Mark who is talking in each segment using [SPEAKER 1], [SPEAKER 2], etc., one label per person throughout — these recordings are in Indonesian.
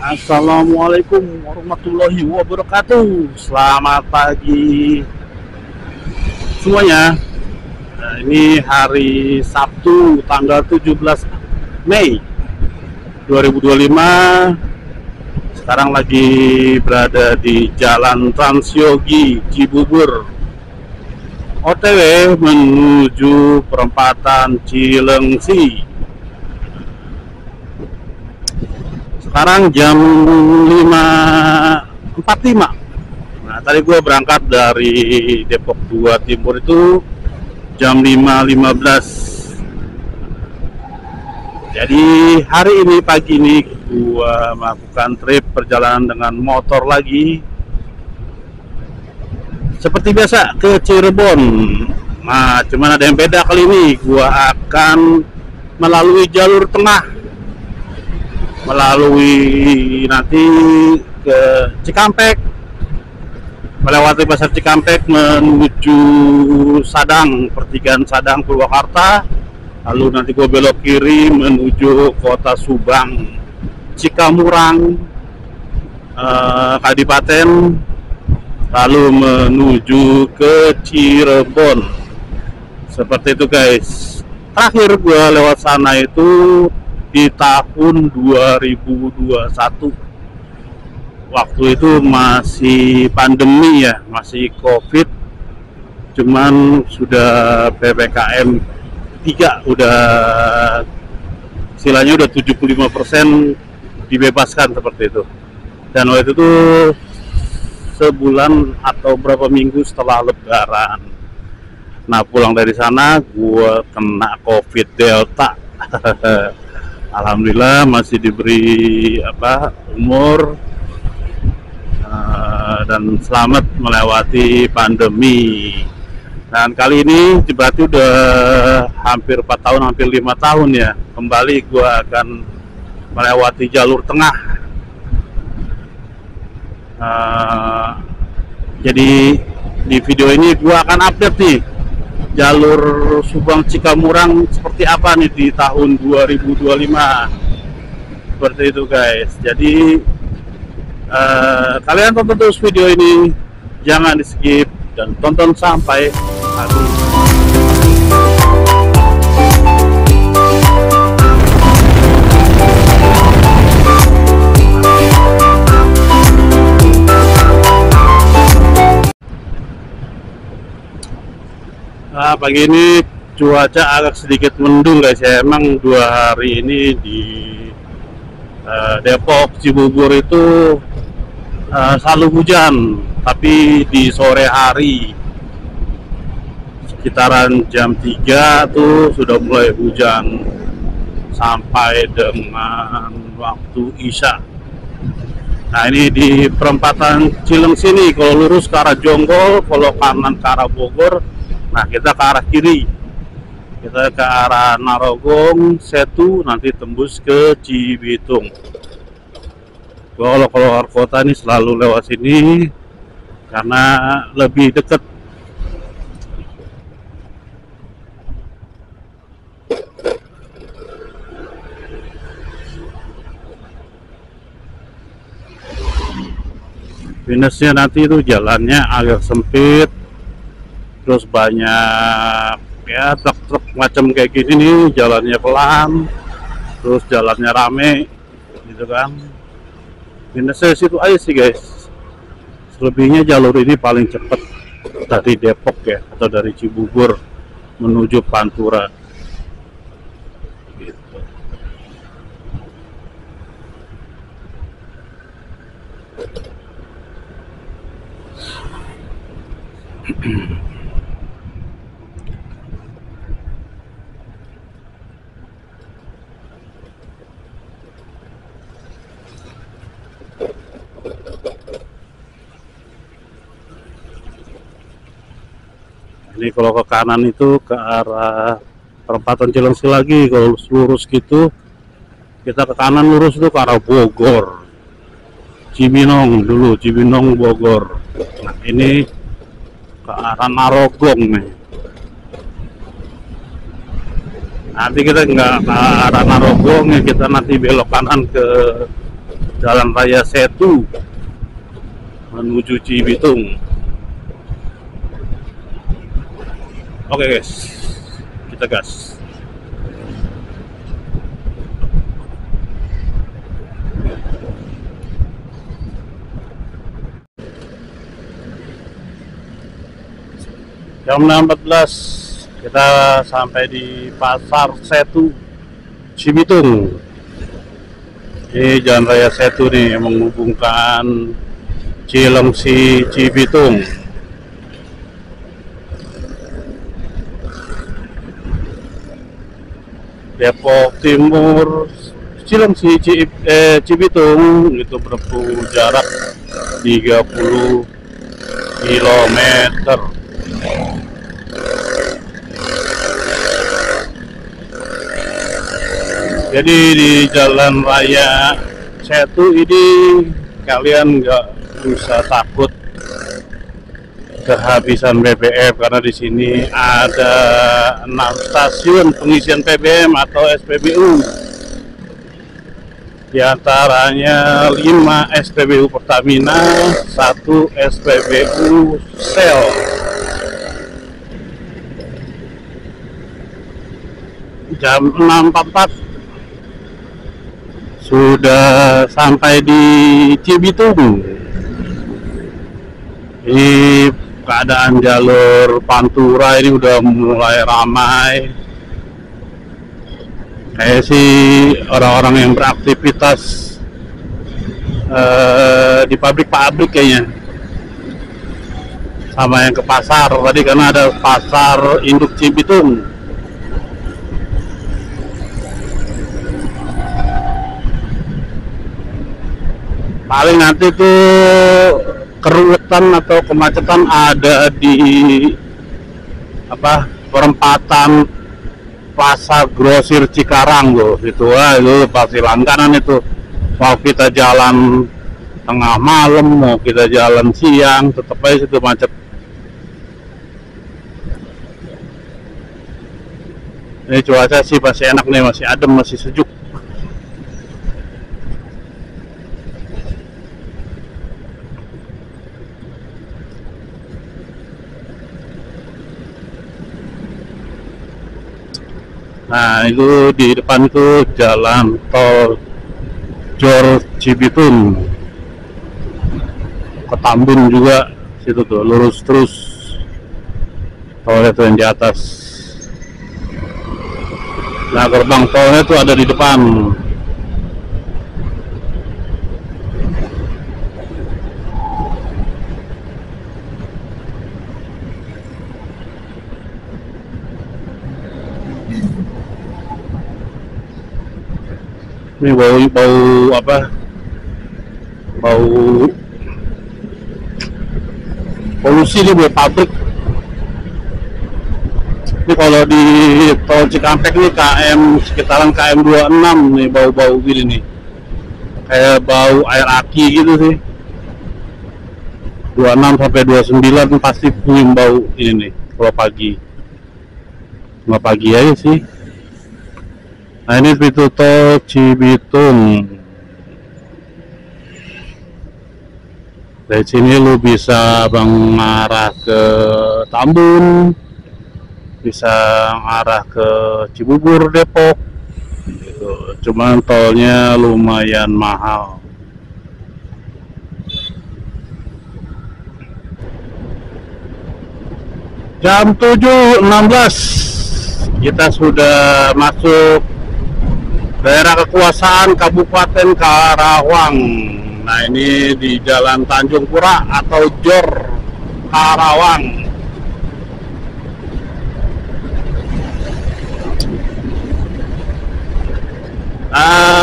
[SPEAKER 1] Assalamualaikum warahmatullahi wabarakatuh. Selamat pagi semuanya. Nah, ini hari Sabtu tanggal 17 Mei 2025. Sekarang lagi berada di Jalan Transyogi Cibubur, OTW menuju perempatan Cilengsi. Sekarang jam 5.45. Nah, tadi gue berangkat dari Depok 2 Timur itu jam 5.15. Jadi hari ini pagi ini gue melakukan trip perjalanan dengan motor lagi. Seperti biasa ke Cirebon. Nah, cuman ada yang beda kali ini. Gue akan melalui jalur tengah, melalui nanti ke Cikampek, melewati pasar Cikampek menuju Sadang, pertigaan Sadang Purwakarta, lalu nanti gue belok kiri menuju kota Subang, Cikamurang, Kadipaten, lalu menuju ke Cirebon. Seperti itu guys. Terakhir gue lewat sana itu di tahun 2021. Waktu itu masih pandemi ya, masih COVID. Cuman sudah PPKM 3, udah istilahnya udah 75% dibebaskan seperti itu. Dan waktu itu sebulan atau berapa minggu setelah Lebaran. Nah, pulang dari sana gue kena COVID Delta. Alhamdulillah masih diberi umur dan selamat melewati pandemi. Dan kali ini berarti udah hampir 4 tahun, hampir 5 tahun ya. Kembali gue akan melewati jalur tengah. Jadi di video ini gue akan update nih jalur Subang Cikamurang seperti apa nih di tahun 2025. Seperti itu guys. Jadi kalian tonton terus video ini, jangan di skip dan tonton sampai habis. Nah, pagi ini cuaca agak sedikit mendung guys ya. Emang 2 hari ini di Depok Cibubur itu selalu hujan, tapi di sore hari sekitaran jam 3 tuh sudah mulai hujan sampai dengan waktu Isya. Nah, ini di perempatan Cilengsi nih, kalau lurus ke arah Jonggol, kalau kanan ke arah Bogor. Nah, kita ke arah kiri, kita ke arah Narogong, Setu, nanti tembus ke Cibitung. Kalau keluar kota ini selalu lewat sini karena lebih dekat. Minusnya nanti itu jalannya agak sempit, terus banyak ya truk-truk macam kayak gini nih, jalannya pelan, terus jalannya rame gitu kan. Minusnya situ aja sih guys. Selebihnya jalur ini paling cepat dari Depok ya, atau dari Cibubur menuju Pantura gitu. Ini kalau ke kanan itu ke arah perempatan Cilengsi lagi. Kalau lurus gitu, kita ke kanan lurus itu ke arah Bogor, Cibinong dulu, Cibinong Bogor. Nah, ini ke arah Narogong nih. Nanti kita nggak ke arah Narogong ya, kita nanti belok kanan ke Jalan Raya Setu menuju Cibitung. Oke guys, kita gas. Jam 6.14 kita sampai di Pasar Setu Cibitung. Ini Jalan Raya Setu nih yang menghubungkan Cilengsi Cibitung. Depok Timur Cilengsi Cibitung itu bertempuh jarak 30 km. Jadi di Jalan Raya Setu ini kalian nggak usah takut kehabisan BBM, karena di sini ada 6 stasiun pengisian BBM atau SPBU. Di antaranya 5 SPBU Pertamina, 1 SPBU Shell. Jam 6.44 sudah sampai di Cibitung. Ini keadaan jalur Pantura ini udah mulai ramai. Kayak sih orang-orang yang beraktivitas di pabrik-pabrik kayaknya, sama yang ke pasar tadi, karena ada pasar induk Cibitung. Paling nanti tuh keruwetan atau kemacetan ada di perempatan Pasar Grosir Cikarang loh, itu pasti langganan itu. Mau kita jalan tengah malam, mau kita jalan siang, tetap aja situ macet. Ini cuaca sih masih enak nih, masih adem, masih sejuk. Nah, itu di depan itu jalan tol Jor Cibitung ke Tambun juga, situ tuh lurus terus tolnya tuh yang di atas. Nah, gerbang tolnya tuh ada di depan. Ini bau polusi nih, buat pabrik. Ini kalau di tol Cikampek nih, sekitaran KM 26 nih, bau-bau gini nih, kayak bau air aki gitu sih. 26 sampai 29 pasti punya bau ini nih kalau pagi. Cuma pagi aja sih. Nah, ini pintu tol Cibitung. Dari sini lu bisa mengarah ke Tambun, bisa mengarah ke Cibubur, Depok. Gitu. Cuman tolnya lumayan mahal. Jam 7.16 kita sudah masuk daerah kekuasaan Kabupaten Karawang. Nah, ini di Jalan Tanjung Pura atau Jor Karawang.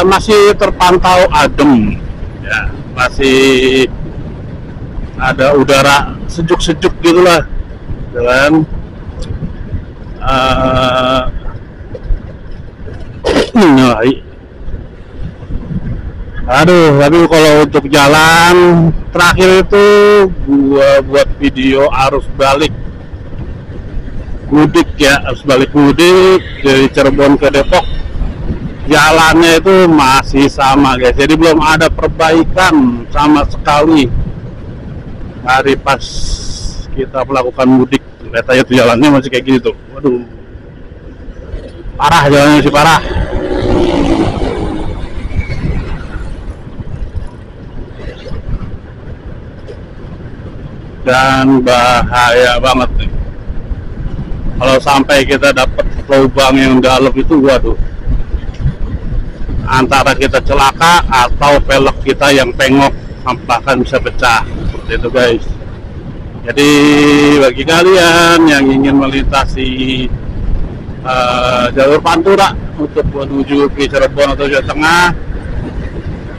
[SPEAKER 1] Masih terpantau adem, ya, masih ada udara sejuk-sejuk gitulah, dengan aduh, tapi kalau untuk jalan terakhir itu gua buat video arus balik mudik ya, arus balik mudik dari Cirebon ke Depok. jalannya itu masih sama guys, jadi belum ada perbaikan sama sekali hari pas kita melakukan mudik. Lihat aja tuh jalannya masih kayak gitu tuh, waduh, parah, jalannya masih parah. Dan bahaya banget nih kalau sampai kita dapat lubang yang dalam itu, waduh, antara kita celaka atau pelek kita yang pengok bahkan bisa pecah, seperti itu guys. Jadi bagi kalian yang ingin melintasi jalur Pantura untuk menuju ke Cirebon atau Jawa Tengah,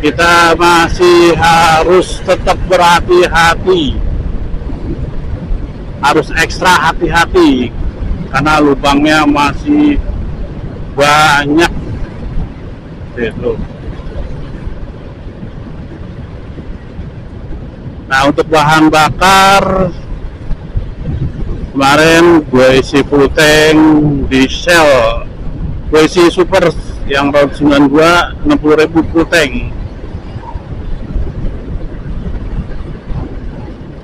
[SPEAKER 1] kita masih harus tetap berhati-hati, harus ekstra hati-hati karena lubangnya masih banyak gitu. Nah, untuk bahan bakar kemarin gue isi full tank di Shell, gue isi super yang round 92 60.000 full tank.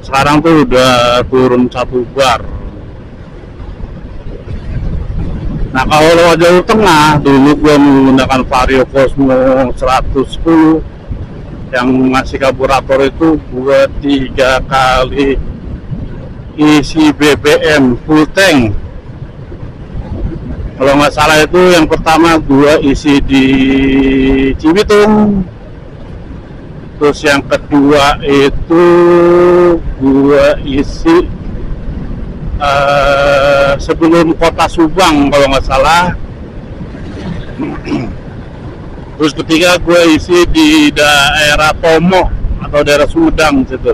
[SPEAKER 1] Sekarang tuh udah turun 1 bar. Nah, kalau lewat jalur tengah, dulu gue menggunakan Vario Cosmo 110 yang masih karburator itu, gue 3 kali isi BBM full tank. Kalau nggak salah itu yang pertama gue isi di Cibitung, terus yang kedua itu gue isi sebelum kota Subang kalau nggak salah. Terus ketiga gue isi di daerah Tomo atau daerah Sumedang situ.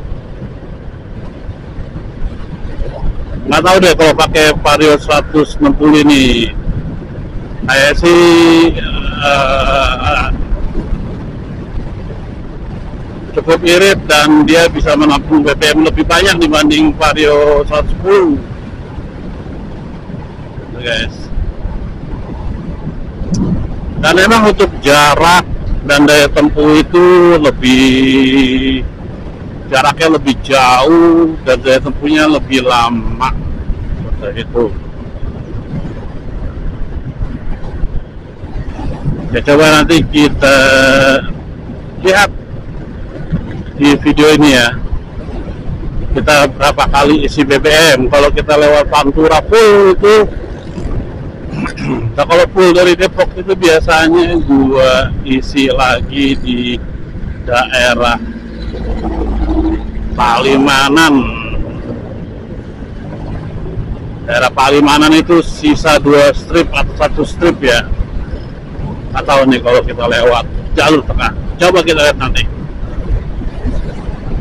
[SPEAKER 1] Nggak tahu deh kalau pakai Vario 160 ini, saya sih cukup irit dan dia bisa menampung BBM lebih banyak dibanding Vario 110 guys. Dan memang untuk jarak dan daya tempuh itu jaraknya lebih jauh dan daya tempuhnya lebih lama seperti itu. Ya, coba nanti kita lihat di video ini ya, kita berapa kali isi BBM. Kalau kita lewat Pantura full itu, nah kalau full dari Depok itu biasanya gua isi lagi di daerah Palimanan. Daerah Palimanan itu sisa 2 strip atau 1 strip ya, atau nih kalau kita lewat jalur tengah. Coba kita lihat nanti.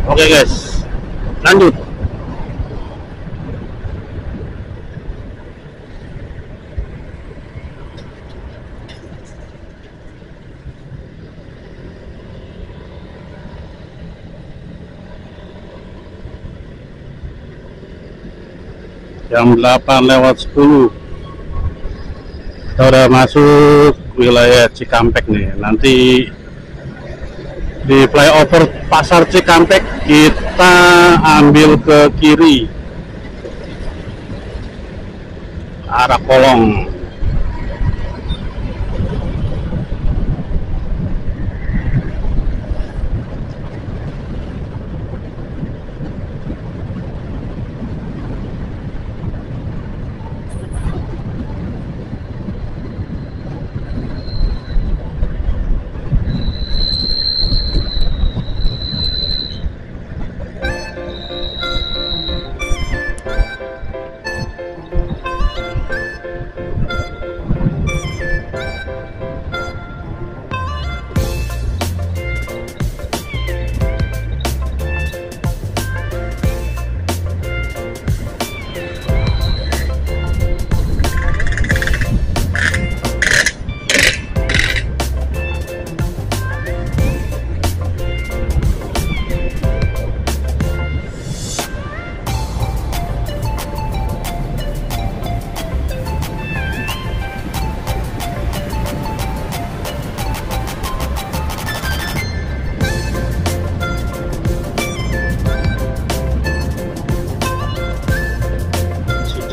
[SPEAKER 1] Oke guys, lanjut. Jam 8:10 kita udah masuk wilayah Cikampek nih. Nanti di flyover Pasar Cikampek kita ambil ke kiri arah Kolong.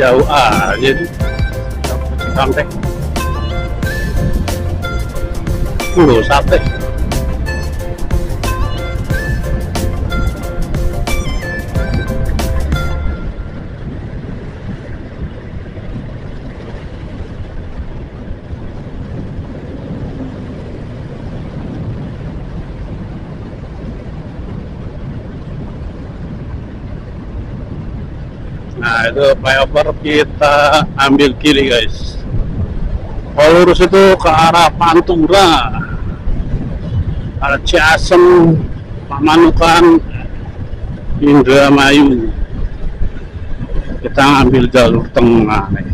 [SPEAKER 1] jauh aja nih Cikampek. Sate. Nah itu flyover, kita ambil kiri guys. Kalau lurus itu ke arah Pantura, arah Ciasem, Pamanukan, Indramayu. Kita ambil jalur tengah nih.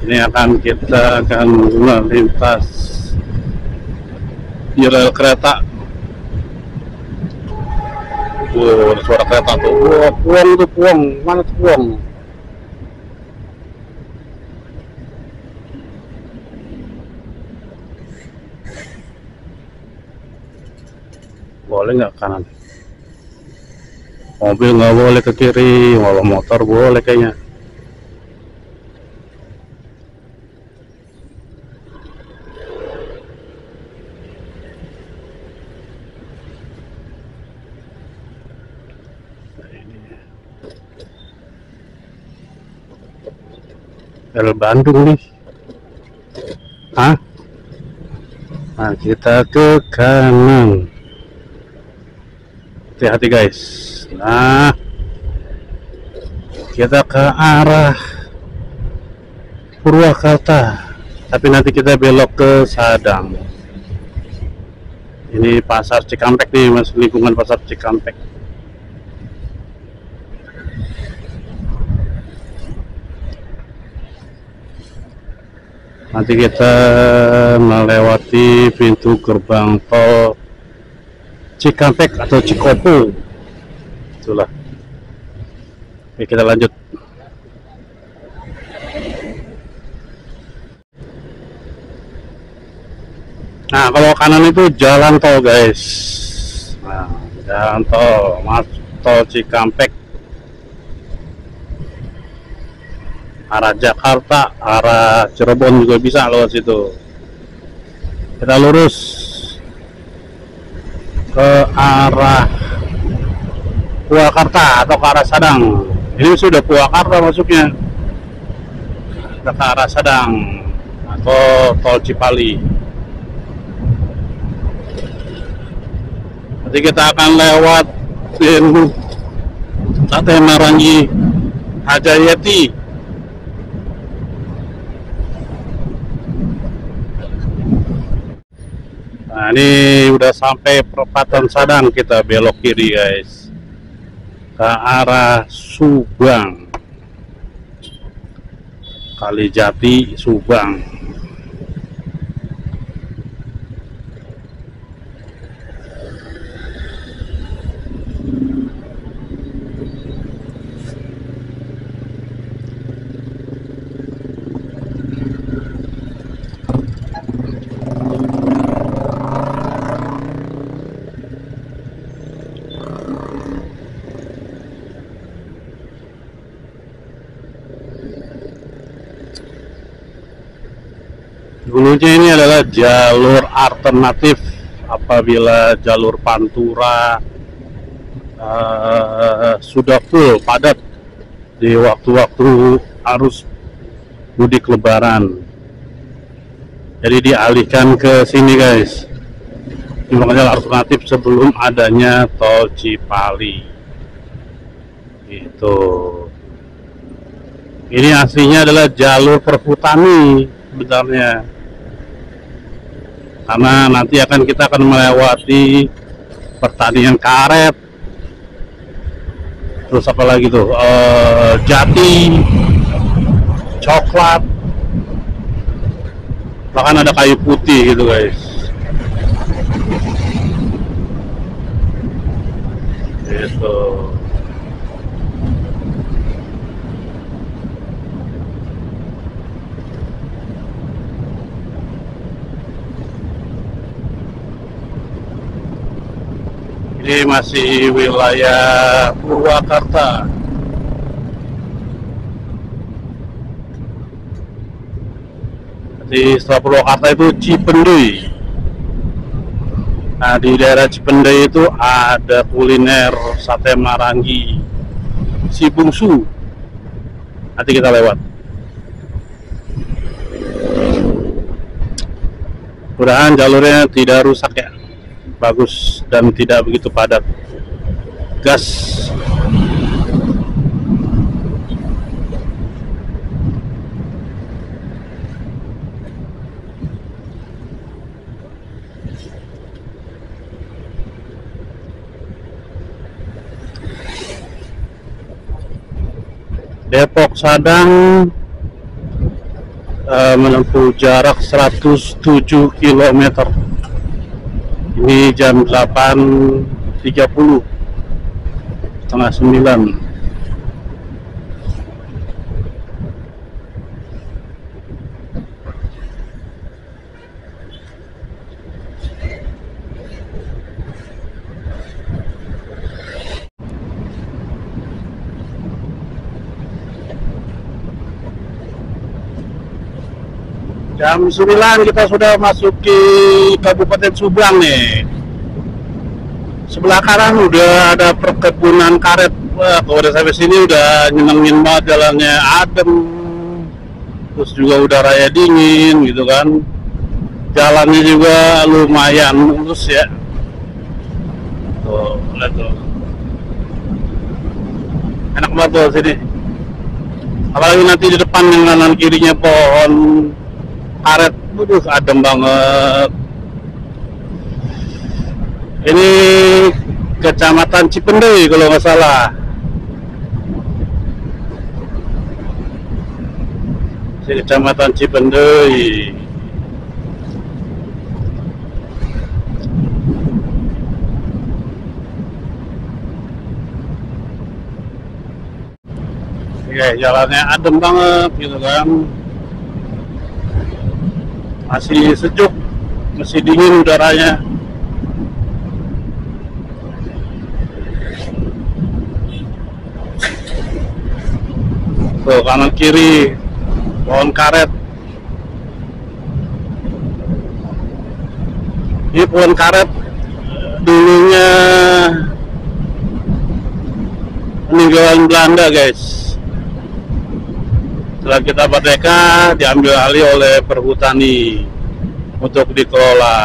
[SPEAKER 1] Ini kita akan melintas di rel kereta. Ada suara kereta tuh. Puang tuh, puang. Mana tuh puang? Boleh nggak kanan? Mobil nggak boleh ke kiri, walau motor boleh kayaknya. Rel Bandung nih. Hah? Nah, kita ke kanan. Hati-hati guys. Nah, kita ke arah Purwakarta, tapi nanti kita belok ke Sadang. Ini pasar Cikampek nih, mas, lingkungan pasar Cikampek. Nanti kita melewati pintu gerbang tol Cikampek atau Cikopo. Itulah. Oke, kita lanjut. Nah, kalau kanan itu jalan tol guys. Nah, jalan tol, masuk tol Cikampek. Arah Jakarta, arah Cirebon juga bisa lewat situ. Kita lurus ke arah Purwakarta atau ke arah Sadang. Ini sudah Purwakarta masuknya. Kita ke arah Sadang atau tol Cipali. Nanti kita akan lewat Sate Marangi Hajayati. Nah, ini udah sampai perempatan Sadang, kita belok kiri guys ke arah Subang, Kalijati, Subang. Dulunya ini adalah jalur alternatif apabila jalur Pantura sudah full padat di waktu-waktu arus mudik Lebaran. Jadi dialihkan ke sini guys. Ini makanya alternatif sebelum adanya tol Cipali. Gitu. Ini aslinya adalah jalur perhutani sebenarnya. Karena nanti kita akan melewati pertanian karet, terus apa lagi tuh, jati, coklat, bahkan ada kayu putih gitu guys. Gitu. Ini masih wilayah Purwakarta. Setelah Purwakarta itu Cipendei. Nah, di daerah Cipendei itu ada kuliner sate marangi si bungsu. Nanti kita lewat. Mudah-mudahan jalurnya tidak rusak ya, bagus dan tidak begitu padat. Gas. Depok Sadang menempuh jarak 107 km. Ini jam 8.30, setengah 9. Jam 9 kita sudah masuki Kabupaten Subang nih. Sebelah kanan udah ada perkebunan karet. Wah, kalau udah sampai sini udah nyenengin banget, jalannya adem. Terus juga udaranya dingin gitu kan. Jalannya juga lumayan mulus ya. Tuh, lihat tuh. Enak banget tuh sini. Apalagi nanti di depan yang kanan kirinya pohon karet, adem banget. Ini Kecamatan Cipendei kalau nggak salah. Ini Kecamatan Cipendei. Ya, jalannya adem banget gitu kan. Masih sejuk, masih dingin udaranya. Tuh kanan kiri pohon karet. Ini pohon karet dulunya peninggalan Belanda guys. Setelah kita merdeka diambil alih oleh perhutani untuk dikelola.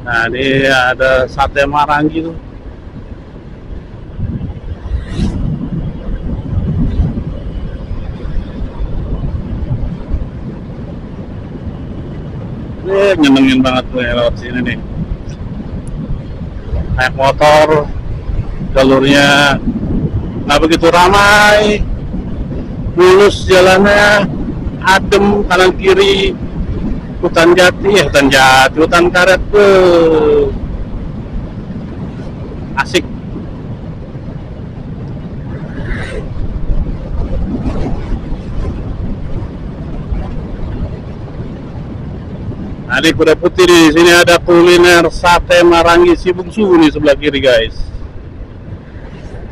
[SPEAKER 1] Nah, ini ada sate marangi tuh. Nyenengin banget tuh ya lewat sini nih. Naik motor, jalurnya nggak begitu ramai, mulus jalannya, adem kanan kiri, hutan karet tuh, asik. Nah, di Kuda Putih di sini ada kuliner sate marangi si bungsu nih sebelah kiri guys.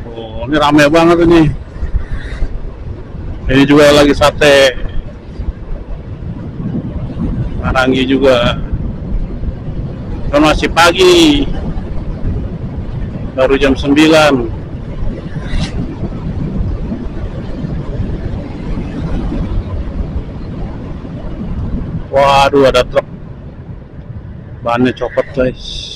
[SPEAKER 1] Oh, ini rame banget ini. Ini juga lagi sate marangi juga. Kan masih pagi, baru jam 9. Waduh, ada truk. Bannya copot guys.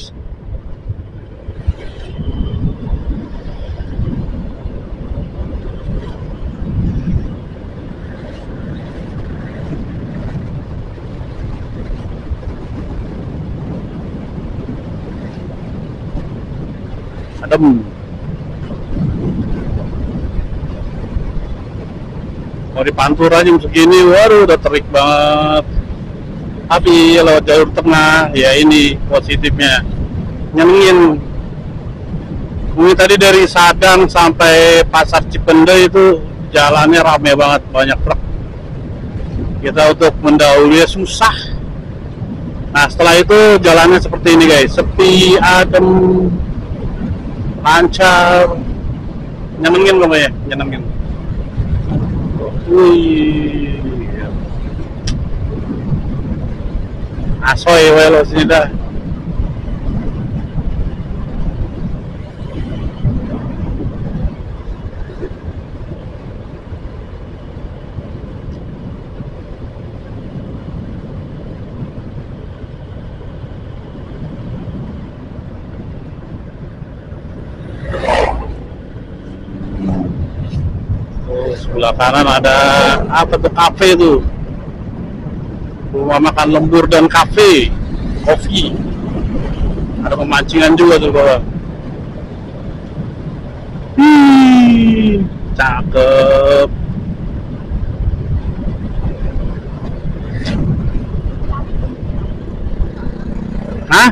[SPEAKER 1] Adem. Mau di Pantura jam segini, waduh udah terik banget. Tapi lewat jalur tengah, ya ini positifnya, nyenengin. Ini tadi dari Sadang sampai Pasar Cipendei itu jalannya rame banget, banyak truk. Kita untuk mendahulunya susah. Nah, setelah itu jalannya seperti ini guys, sepi, adem, lancar, nyenengin kamu ya, nyenengin. Wih, asoy wae lo sini dah. Sebelah kanan ada apa tuh, kafe tuh, rumah makan lembur dan kafe, kopi, ada pemancingan juga tuh bawah. Cakep. Hah?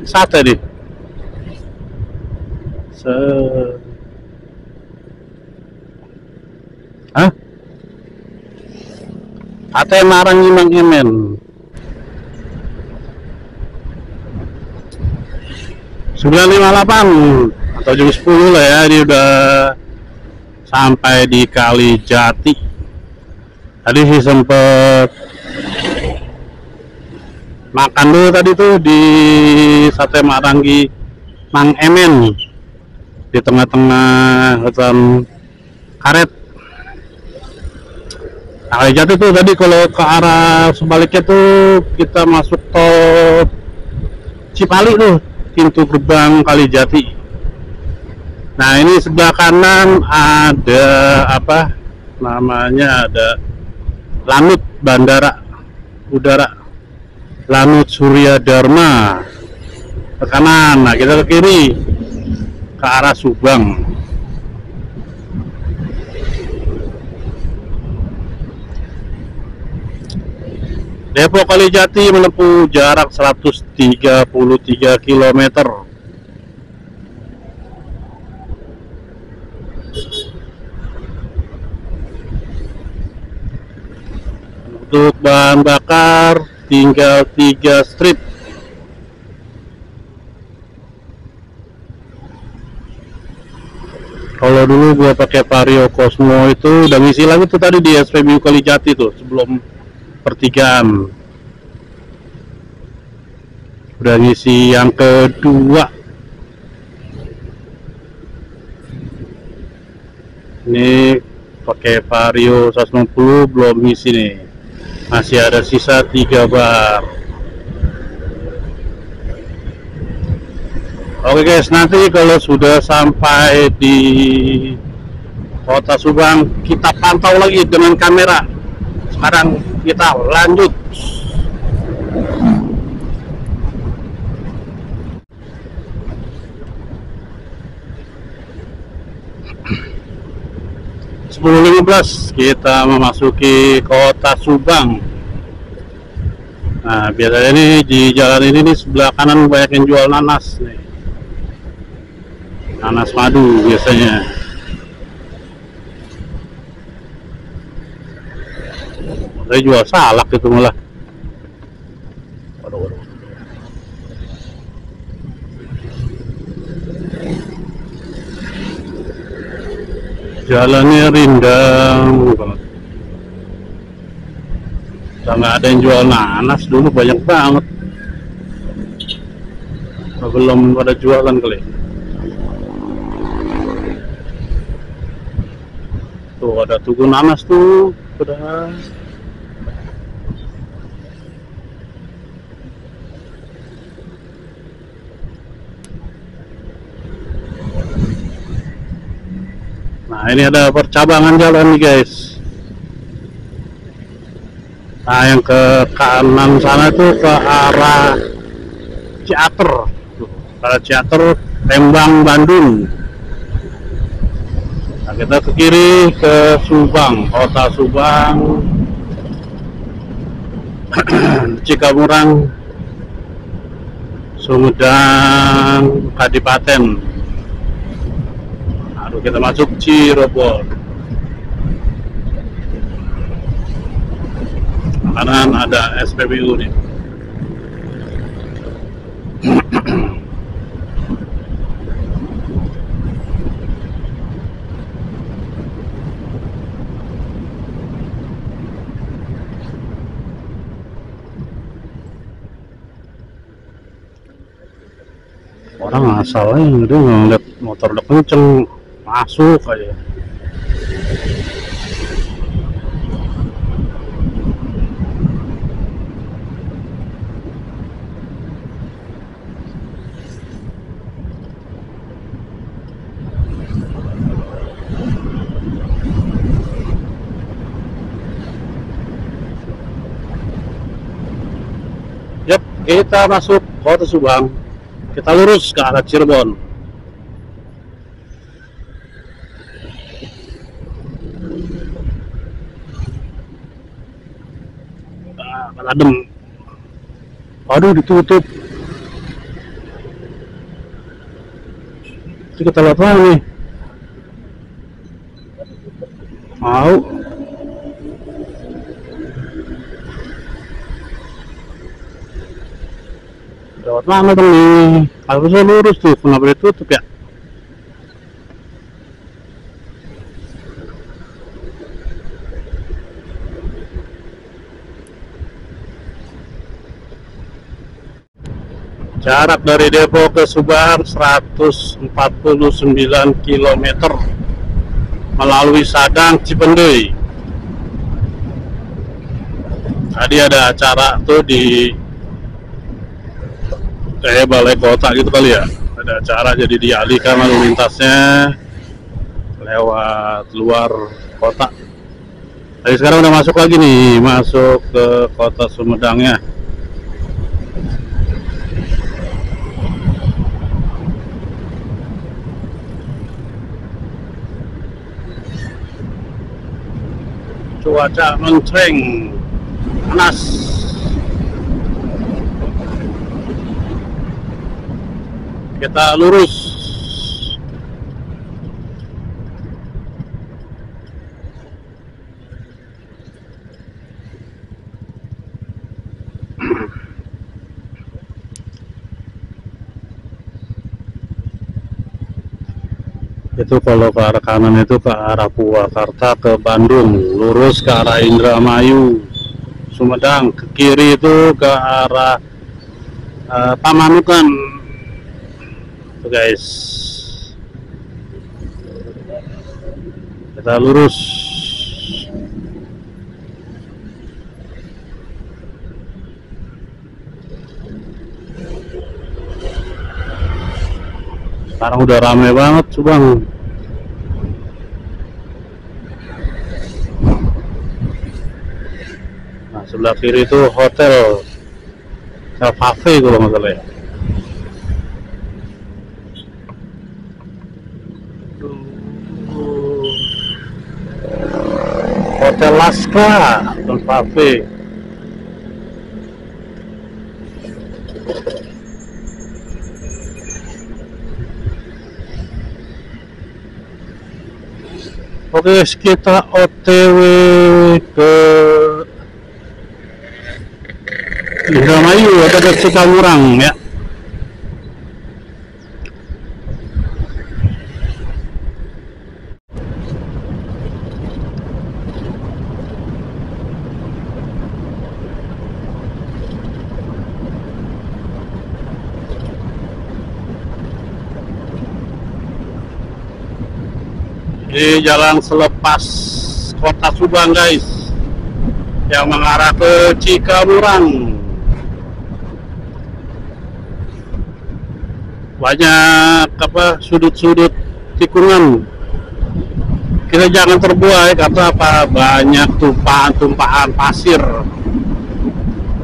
[SPEAKER 1] Sate nih. Hah? Ate Marang Imang Emen. Sembilan 958 atau jam 10 lah ya, dia udah sampai di Kalijati. Tadi sih sempet makan dulu tadi tuh di Sate Marangi Mang Emen di tengah-tengah hutan karet. Nah, Kalijati tuh tadi kalau ke arah sebaliknya tuh kita masuk tol Cipali tuh, pintu gerbang Kalijati. Nah, ini sebelah kanan ada apa namanya, ada Lanut Bandara Udara Lanut Surya Dharma ke kanan. Nah, kita ke kiri ke arah Subang. Depok Kalijati menempuh jarak 133 km. Untuk bahan bakar tinggal 3 strip. Kalau dulu gua pakai Vario Cosmo itu udah ngisi lagi tuh tadi di SPBU Kalijati tuh sebelum pertigaan, udah ngisi yang kedua. Ini pakai Vario 150 belum ngisi nih, masih ada sisa 3 bar. Oke guys, nanti kalau sudah sampai di Kota Subang kita pantau lagi dengan kamera. Sekarang kita lanjut. Sepuluh 15 kita memasuki Kota Subang. Nah, biasanya ini di jalan ini nih, sebelah kanan banyak yang jual nanas nih. Nanas madu biasanya. Saya jual salak gitu malah. Waduh. Jalannya rindang banget. Nggak ada yang jual nanas, dulu banyak banget. Belum pada jualan kali. Tuh ada tugu nanas tuh, udah. Nah, ini ada percabangan jalan nih guys. Nah, yang ke kanan sana tuh ke arah Ciater, ke arah Ciater, Lembang, Bandung. Nah, kita ke kiri ke Subang, Kota Subang, Cikamurang, Sumedang, Kadipaten. Lalu kita masuk Cirebon. Kanan ada SPBU nih. masalahnya dia ngeliat motor udah kenceng masuk aja. Yap, kita masuk kota Subang, kita lurus ke arah Cirebon. Adem. Waduh, ditutup. Ini kita lihat mana nih? Mau? Lewat mana dong nih? Harusnya lurus tuh, kenapa ditutup ya? Jarak dari Depok ke Subang 149 km melalui Sadang, Cipendei. Tadi ada acara tuh di kayak balai kota gitu kali ya. Ada acara jadi dialihkan lalu lintasnya lewat luar kota. Tapi sekarang udah masuk lagi nih, masuk ke kota Sumedangnya. Cuaca mencreng, panas. Kita lurus. Itu kalau ke arah kanan itu ke arah Purwakarta ke Bandung, lurus ke arah Indramayu, Sumedang. Ke kiri itu ke arah Pamanukan. Tuh guys, kita lurus. Sekarang udah rame banget Subang. Nah, sebelah kiri itu hotel cafe kalau nggak salah ya. Hotel Laska dan cafe. Oke, kita OTW ke Indramayu atau ke Cikamurang ya. Di jalan selepas kota Subang guys, yang mengarah ke Cikamurang. Banyak apa sudut-sudut tikungan. Kita jangan terbuai karena apa, banyak tumpahan-tumpahan pasir.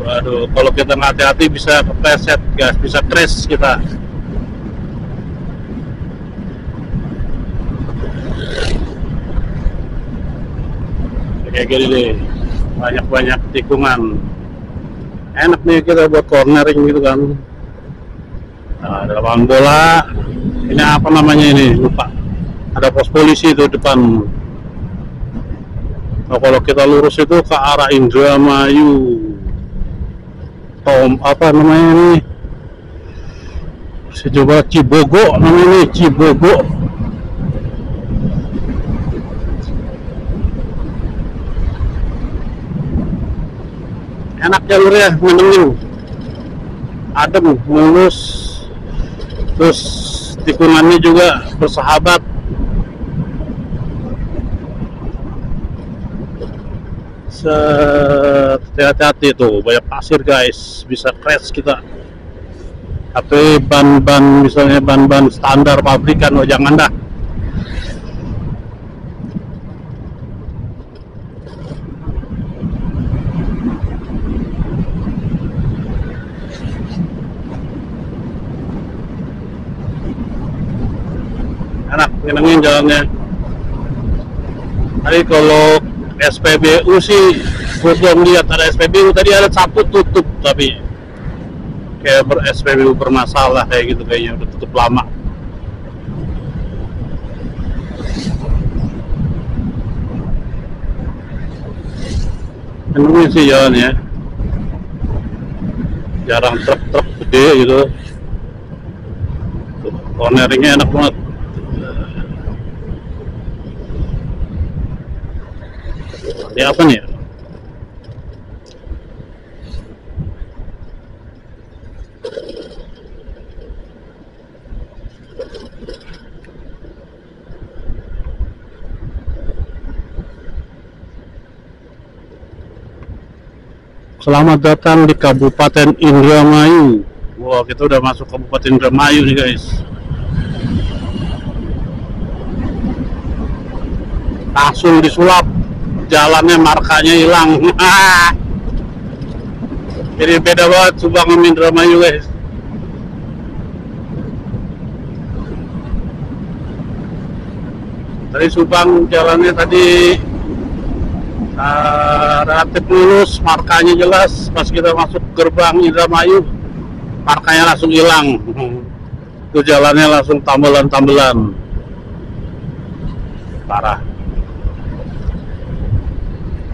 [SPEAKER 1] Waduh, kalau kita nggak hati-hati bisa kepleset guys, bisa crash kita. Kayak gini nih, banyak-banyak tikungan. Enak nih kita buat cornering gitu kan. Nah, ada lapangan bola. Ini apa namanya ini? Lupa. Ada pos polisi itu depan. Nah, kalau kita lurus itu ke arah Indramayu. Apa namanya ini? Saya coba Cibogo namanya ini, Cibogo. Enak jalurnya, menengin, adem, mulus, terus tikungannya juga bersahabat. Hati-hati tuh, banyak pasir guys, bisa crash kita. Tapi ban-ban misalnya ban-ban standar pabrikan, oh jangan dah. Enak, nyenengin jalannya. Tadi kalau SPBU sih, gue belum lihat ada SPBU. Tadi ada satu tutup, tapi kayak SPBU bermasalah kayak gitu, kayaknya udah tutup lama. Ini sih jalannya, jarang truk-truk gede gitu. Corneringnya enak banget. Ini apa nih? Selamat datang di Kabupaten Indramayu. Wah, kita udah masuk Kabupaten Indramayu nih guys. Langsung disulap. Jalannya markanya hilang. Jadi beda banget Subang sama Indramayu guys. Tadi Subang jalannya tadi relatif mulus, markanya jelas. Pas kita masuk gerbang Indramayu, markanya langsung hilang. Itu jalannya langsung tambelan-tambelan. Parah.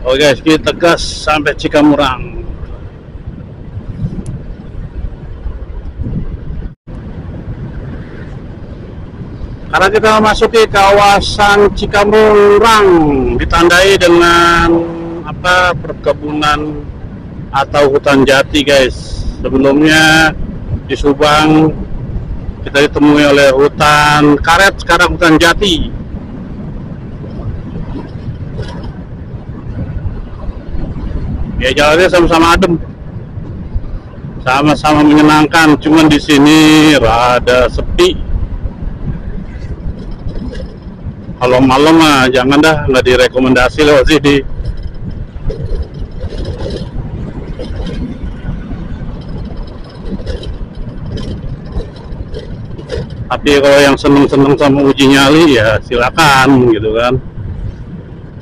[SPEAKER 1] Oke guys, kita gas sampai Cikamurang. Karena kita memasuki kawasan Cikamurang, ditandai dengan apa, perkebunan atau hutan jati guys. Sebelumnya di Subang kita ditemui oleh hutan karet, sekarang hutan jati. Ya jalannya sama-sama adem, sama-sama menyenangkan. Cuman di sini rada sepi. Kalau malam mah jangan dah, nggak direkomendasi lewat sini. Tapi kalau yang seneng-seneng sama uji nyali ya silakan gitu kan.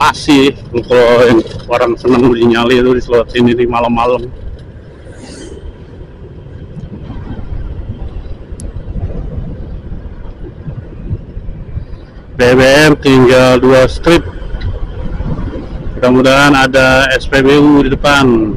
[SPEAKER 1] Pasti kalau yang orang senang uji nyali itu di slot sini di malam-malam. BBM tinggal 2 strip. Mudah-mudahan ada SPBU di depan.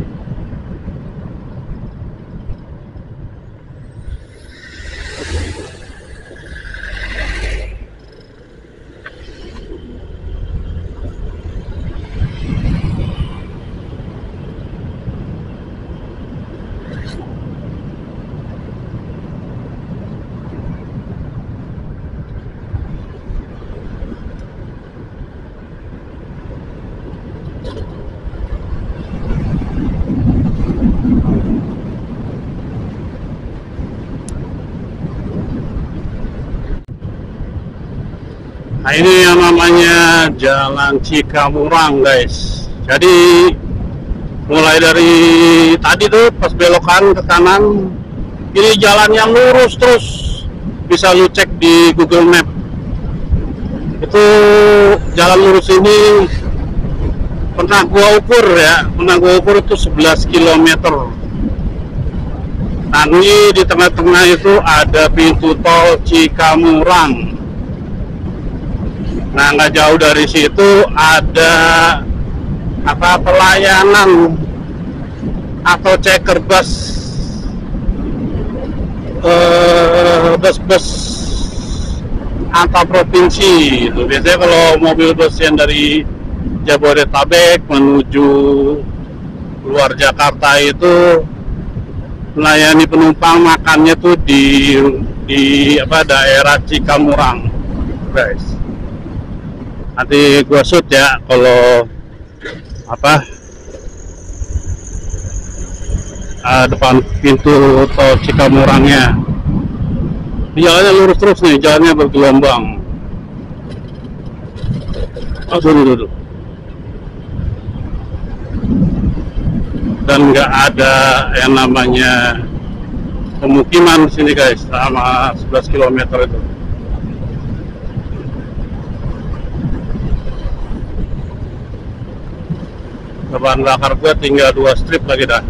[SPEAKER 1] Nah ini yang namanya Jalan Cikamurang guys. Jadi mulai dari tadi tuh pas belokan ke kanan, ini jalan yang lurus terus. Bisa lu cek di Google Map. Itu jalan lurus ini pernah gua ukur ya, itu 11 km. Nah ini di tengah-tengah itu ada pintu tol Cikamurang. Nah nggak jauh dari situ ada apa, pelayanan atau checker bus, bus-bus antar provinsi. Itu biasanya kalau mobil bus yang dari Jabodetabek menuju luar Jakarta itu melayani penumpang, makannya tuh di di daerah Cikamurang, guys. Nanti gua shoot ya kalau depan pintu tol Cikamurangnya. Jalannya lurus terus nih, jalannya bergelombang. Dulu. Dan nggak ada yang namanya pemukiman di sini, guys, selama 11 km itu. Bahan bakar gue tinggal 2 strip lagi dah.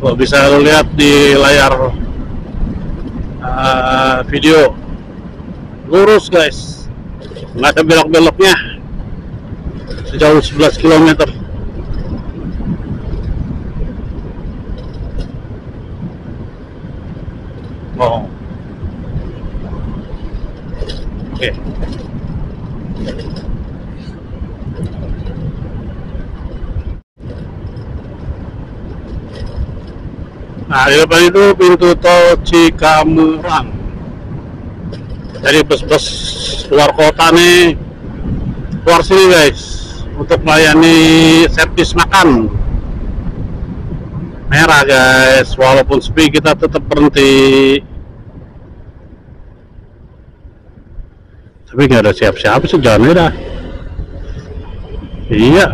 [SPEAKER 1] Kalau bisa lo lihat di layar video, lurus guys, nggak ada belok-beloknya sejauh 11 km. Oh, oke. Nah, di depan itu pintu tol Cikamurang. Jadi bus-bus luar kota nih keluar sini, guys, untuk melayani servis makan. Merah, guys, walaupun sepi kita tetap berhenti. Tapi nggak ada siapa-siapa sih, jalannya dah. Iya,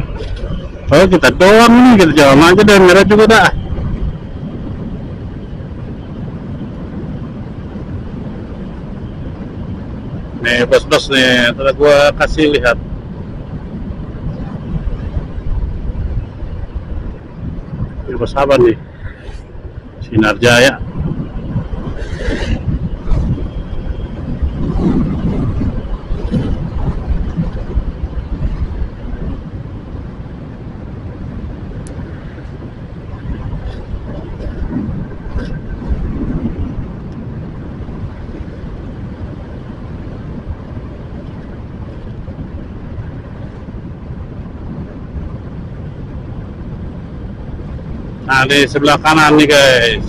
[SPEAKER 1] oh kita doang nih, kita jalan aja deh, merah juga dah. Nih bos-bos nih, telah gua kasih lihat. Ini bos apa nih? Sinar Jaya. Nah, di sebelah kanan nih, guys.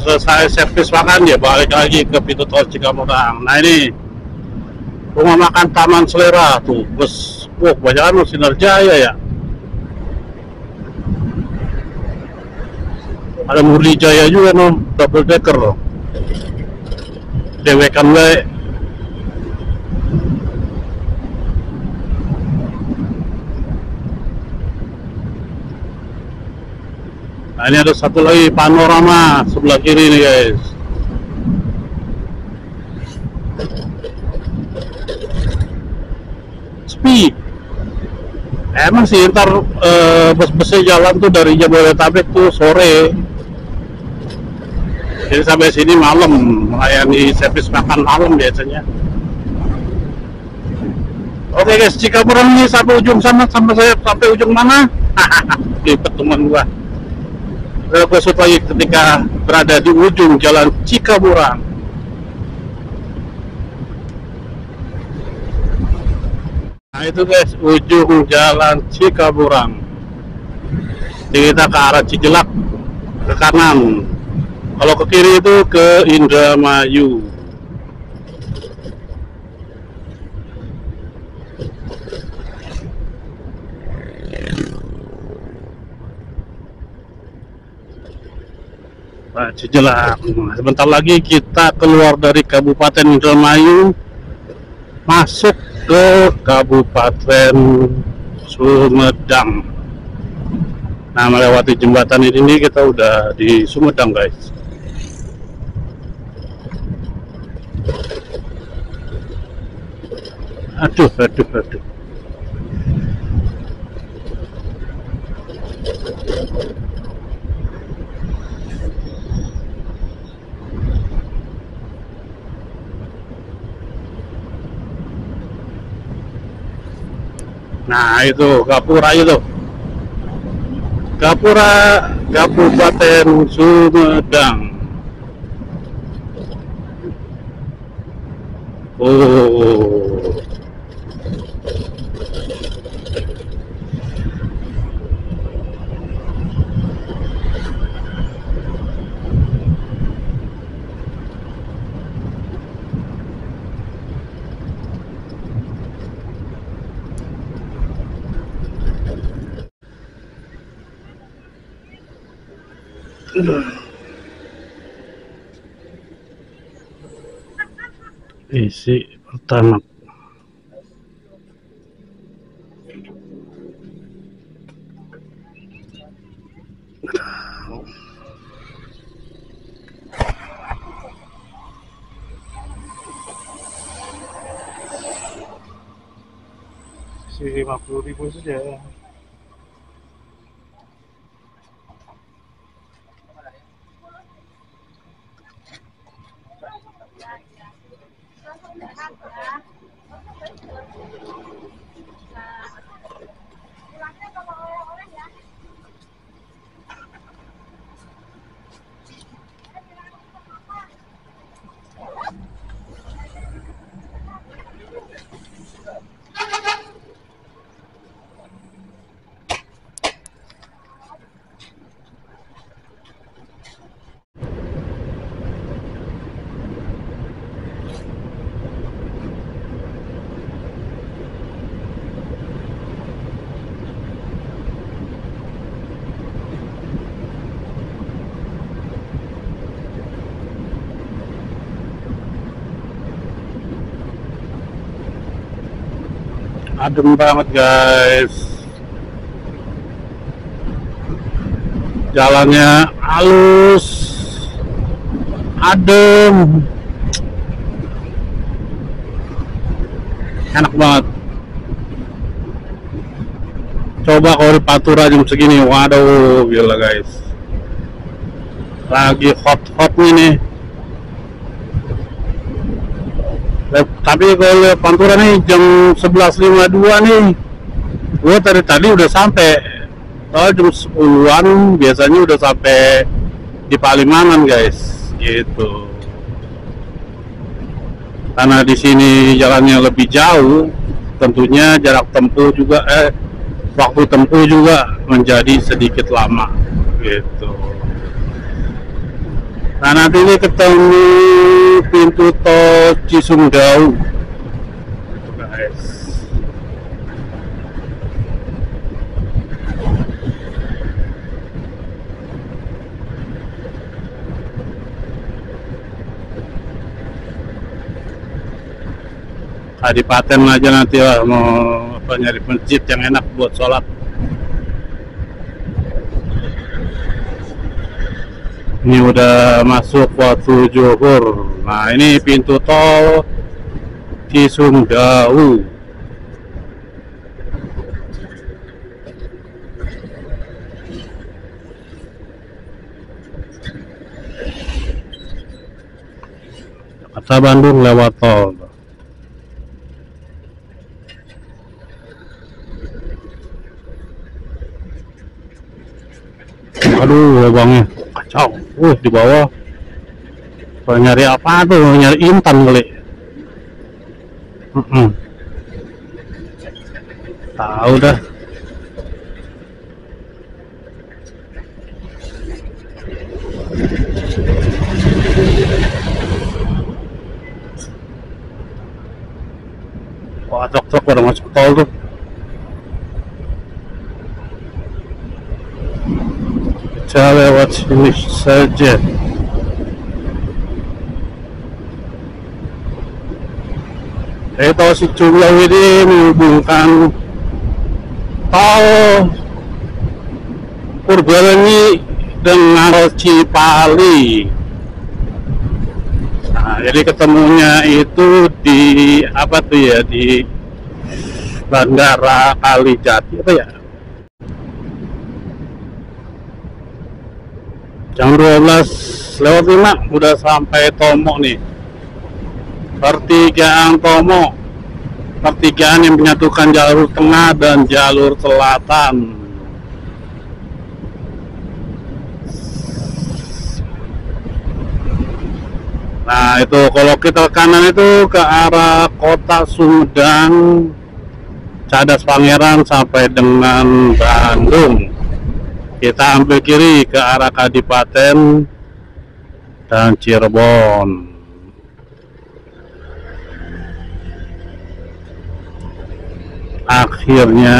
[SPEAKER 1] Selesai servis makan, ya balik lagi ke pintu tol Cikamurang. Nah, ini rumah makan Taman Selera tuh, bus. Kebanyakan Sinar Jaya ya. Ada Murni Jaya juga, no, double decker loh. Dewekan gue. Nah, ini ada satu lagi panorama sebelah kiri nih, guys. Sepi. Emang sih ntar bus-busnya jalan tuh dari Jabodetabek tuh sore. Jadi sampai sini malam, melayani servis makan malam biasanya. Oke, guys, Cikamurang ini sampai ujung sana, sampai ujung mana? Lipet teman gua. Gue shoot lagi ketika berada di ujung jalan Cikamurang. Nah itu, guys, ujung jalan Cikamurang. Jadi kita ke arah Cijelak ke kanan. Kalau ke kiri itu ke Indramayu. Nah, Cijelak. Sebentar lagi kita keluar dari Kabupaten Indramayu, masuk ke Kabupaten Sumedang. Nah, melewati jembatan ini kita udah di Sumedang, guys. Aduh. Nah itu Gapura itu. Gapura, Kabupaten Sumedang. Oh, isi pertama. Si 50.000 saja. Adem banget guys, jalannya halus, adem, enak banget. Coba kalau di Pantura jam segini, waduh gila guys, lagi hot-hotnya nih. Tapi kalau lihat Pantura nih jam 11.52 nih, gue tadi udah sampai. Oh, jam 10-an biasanya udah sampai di Palimanan guys, gitu. Karena di sini jalannya lebih jauh, tentunya jarak tempuh juga, waktu tempuh juga menjadi sedikit lama, gitu. Nah, nanti ini ketemu pintu tol Cisumdawu, guys. Kadipaten aja nanti lah, mau apa, nyari masjid yang enak buat sholat. Ini udah masuk waktu zuhur. Nah, ini pintu tol Cisumdawu. Jakarta Bandung lewat tol. Aduh, lubangnya kacau. Di bawah. Kalau nyari apa tuh? Nyari intan kali. Tahu dah. Wah, truk-truk pada masuk tol tuh. Kita lewat sini saja. Tol Cisumdawu ini menghubungkan tol Purbalenyi dengan Cipali. Nah, jadi ketemunya itu di apa tuh ya, di Bandara Kalijati apa ya? Jam 12:05 udah sampai Tomo nih. Pertigaan Tomo, pertigaan yang menyatukan jalur tengah dan jalur selatan. Nah itu kalau kita ke kanan itu ke arah kota Sumedang, Cadas Pangeran sampai dengan Bandung. Kita ambil kiri ke arah Kadipaten dan Cirebon. Akhirnya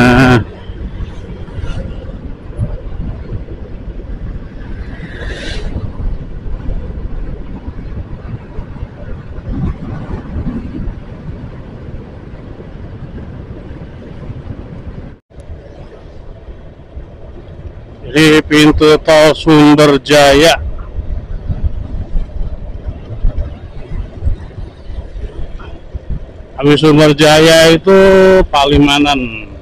[SPEAKER 1] di pintu tol Sumberjaya. Habis Sumberjaya itu Palimanan.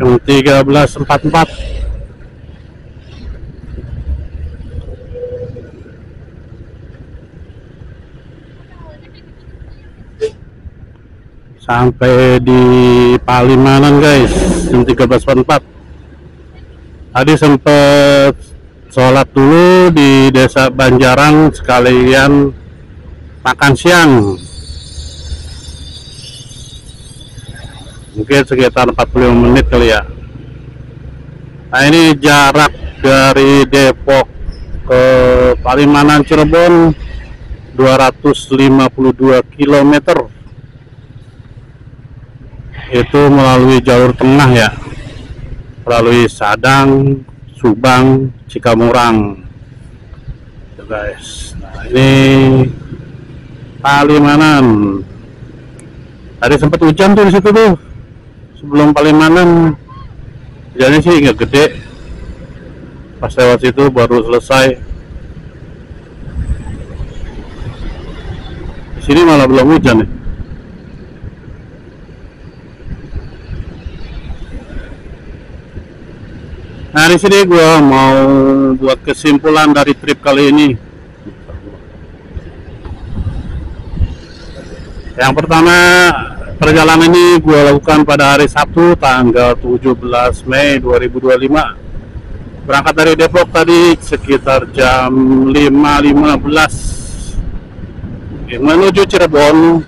[SPEAKER 1] Jam 13.44. Sampai di Palimanan guys, jam 13.44. Tadi sempet sholat dulu di Desa Banjaran sekalian makan siang. Mungkin sekitar 45 menit kali ya. Nah ini jarak dari Depok ke Palimanan Cirebon 252 km. Itu melalui jalur tengah ya, melalui Sadang, Subang, Cikamurang tuh guys. Nah ini Palimanan. Tadi sempat hujan tuh di situ tuh sebelum Palimanan. Hujannya sih nggak gede, pas lewat situ baru selesai. Di sini malah belum hujan ya. Nah di sini gue mau buat kesimpulan dari trip kali ini. Yang pertama, perjalanan ini gue lakukan pada hari Sabtu tanggal 17 Mei 2025. Berangkat dari Depok tadi sekitar jam 5.15 menuju Cirebon.